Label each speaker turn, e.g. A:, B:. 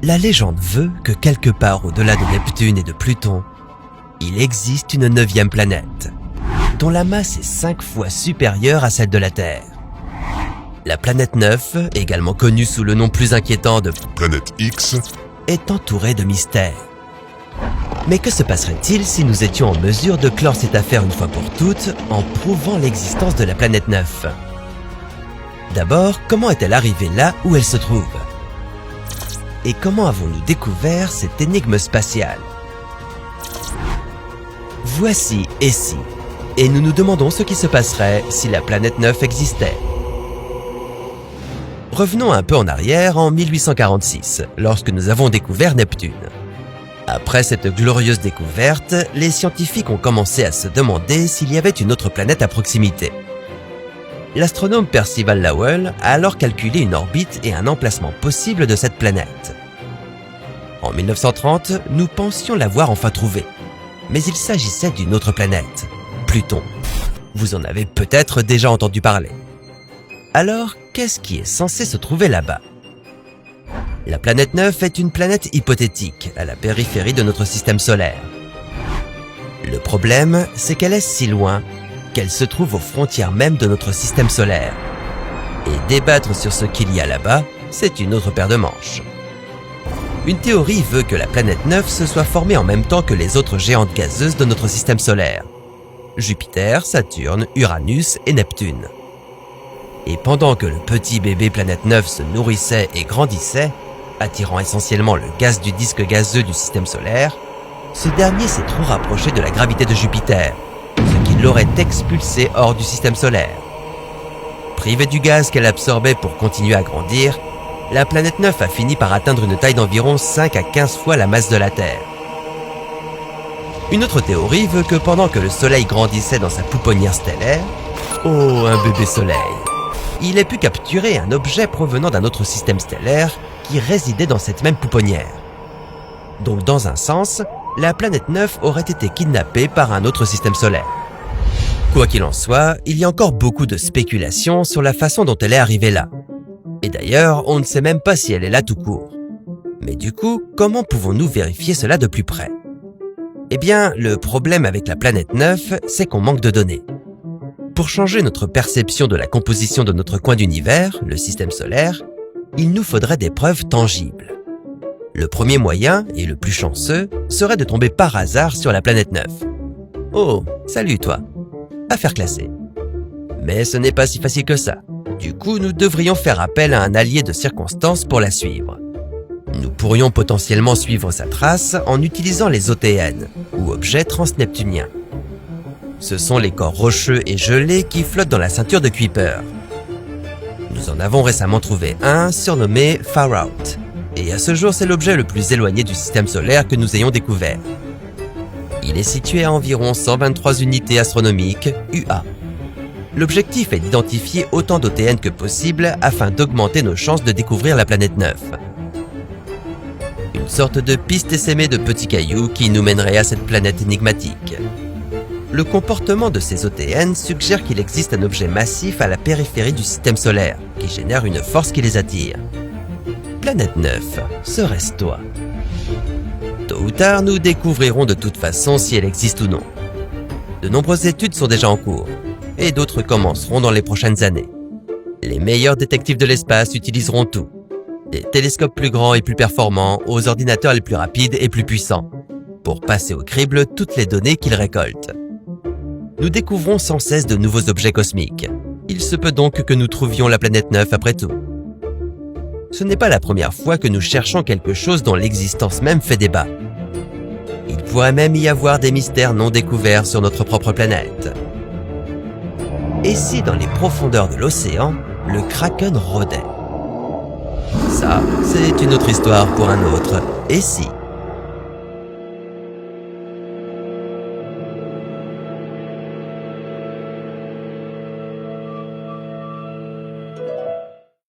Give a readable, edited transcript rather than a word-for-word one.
A: La légende veut que quelque part au-delà de Neptune et de Pluton, il existe une 9e planète, dont la masse est 5 fois supérieure à celle de la Terre. La planète 9, également connue sous le nom plus inquiétant de
B: Planète X,
A: est entourée de mystères. Mais que se passerait-il si nous étions en mesure de clore cette affaire une fois pour toutes en prouvant l'existence de la planète 9 ? D'abord, comment est-elle arrivée là où elle se trouve ? Et comment avons-nous découvert cette énigme spatiale ? Voici Et si, et nous nous demandons ce qui se passerait si la planète 9 existait. Revenons un peu en arrière en 1846, lorsque nous avons découvert Neptune. Après cette glorieuse découverte, les scientifiques ont commencé à se demander s'il y avait une autre planète à proximité. L'astronome Percival Lowell a alors calculé une orbite et un emplacement possible de cette planète. En 1930, nous pensions l'avoir enfin trouvée, mais il s'agissait d'une autre planète, Pluton. Vous en avez peut-être déjà entendu parler. Alors, qu'est-ce qui est censé se trouver là-bas ? La planète 9 est une planète hypothétique à la périphérie de notre système solaire. Le problème, c'est qu'elle est si loin qu'elle se trouve aux frontières même de notre système solaire. Et débattre sur ce qu'il y a là-bas, c'est une autre paire de manches. Une théorie veut que la planète 9 se soit formée en même temps que les autres géantes gazeuses de notre système solaire. Jupiter, Saturne, Uranus et Neptune. Et pendant que le petit bébé planète 9 se nourrissait et grandissait, attirant essentiellement le gaz du disque gazeux du système solaire, ce dernier s'est trop rapproché de la gravité de Jupiter, ce qui l'aurait expulsé hors du système solaire. Privée du gaz qu'elle absorbait pour continuer à grandir, la planète 9 a fini par atteindre une taille d'environ 5 à 15 fois la masse de la Terre. Une autre théorie veut que pendant que le Soleil grandissait dans sa pouponnière stellaire, oh, un bébé Soleil, il ait pu capturer un objet provenant d'un autre système stellaire qui résidait dans cette même pouponnière. Donc dans un sens, la planète 9 aurait été kidnappée par un autre système solaire. Quoi qu'il en soit, il y a encore beaucoup de spéculations sur la façon dont elle est arrivée là. Et d'ailleurs, on ne sait même pas si elle est là tout court. Mais du coup, comment pouvons-nous vérifier cela de plus près ? Eh bien, le problème avec la planète 9, c'est qu'on manque de données. Pour changer notre perception de la composition de notre coin d'univers, le système solaire, il nous faudrait des preuves tangibles. Le premier moyen, et le plus chanceux, serait de tomber par hasard sur la planète 9. Oh, salut toi. Affaire classée. Mais ce n'est pas si facile que ça. Du coup, nous devrions faire appel à un allié de circonstance pour la suivre. Nous pourrions potentiellement suivre sa trace en utilisant les OTN, ou objets transneptuniens. Ce sont les corps rocheux et gelés qui flottent dans la ceinture de Kuiper. Nous en avons récemment trouvé un surnommé Far Out, et à ce jour c'est l'objet le plus éloigné du système solaire que nous ayons découvert. Il est situé à environ 123 unités astronomiques UA. L'objectif est d'identifier autant d'OTN que possible afin d'augmenter nos chances de découvrir la planète 9. Une sorte de piste essaimée de petits cailloux qui nous mènerait à cette planète énigmatique. Le comportement de ces OTN suggère qu'il existe un objet massif à la périphérie du système solaire qui génère une force qui les attire. Planète 9, serait-ce toi ? Tôt ou tard, nous découvrirons de toute façon si elle existe ou non. De nombreuses études sont déjà en cours, et d'autres commenceront dans les prochaines années. Les meilleurs détectives de l'espace utiliseront tout. Des télescopes plus grands et plus performants aux ordinateurs les plus rapides et plus puissants, pour passer au crible toutes les données qu'ils récoltent. Nous découvrons sans cesse de nouveaux objets cosmiques. Il se peut donc que nous trouvions la planète 9 après tout. Ce n'est pas la première fois que nous cherchons quelque chose dont l'existence même fait débat. Il pourrait même y avoir des mystères non découverts sur notre propre planète. Et si dans les profondeurs de l'océan, le Kraken rôdait ? Ça, c'est une autre histoire pour un autre. Et si ?